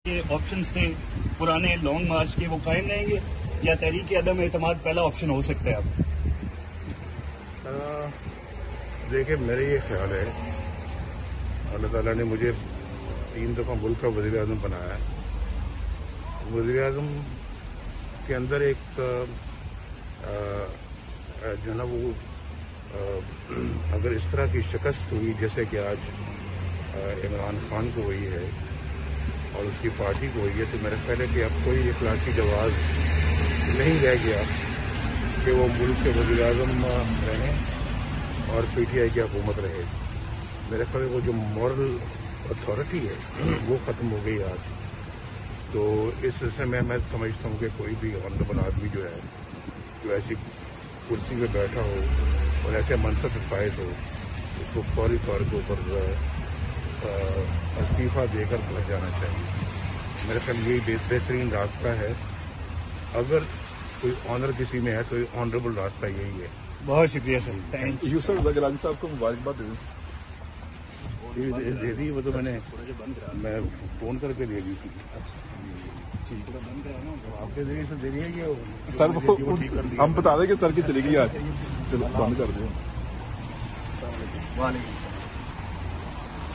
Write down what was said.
یہ آپشنز تھے پرانے لانگ مارچ کے، وہ قائم رہیں گے یا تحریک عدم اعتماد پہلا آپشن ہو سکتا ہے اب؟ دیکھیں، میرا یہ خیال ہے اللہ تعالیٰ نے مجھے 3 دفعہ ملک کا وزیر اعظم بنایا ہے۔ وزیر اعظم کے اندر ایک جو ہے نا وہ اگر اس طرح کی شکست ہوئی جیسے کہ آج عمران خان کو ہوئی ہے اور اس کی پارٹی کو ہوئی ہے، تو میرا خیال ہے کہ اب کوئی اخلاقی جواز نہیں رہ گیا کہ وہ ملک کے وزیر اعظم رہیں اور پی ٹی آئی کی حکومت رہے۔ میرے خیال ہے وہ جو مورل اتھارٹی ہے وہ ختم ہو گئی آج۔ تو اس سلسلے میں سمجھتا ہوں کہ کوئی بھی آنریبل آدمی جو ہے جو ایسی کرسی پہ بیٹھا ہو اور ایسے منصب پہ فائز ہو، اس کو فوری طور کے اوپر استعفیٰ دے کر بھاگ جانا چاہیے۔ میرے خیال یہی بہترین راستہ ہے۔ اگر کوئی آنر کسی میں ہے تو آنریبل راستہ یہی ہے۔ بہت شکریہ سر، تھینک یو۔ یوسف زگرانی صاحب کو مبارکباد دے دی وہ تو میں فون کر کے دے دی تھی۔ آپ کے ذریعے سے دے رہی ہے کہ سر ہم بتا دیں کہ سر کی چلی گئی آج، چلو بند کر دیں۔ وعلیکم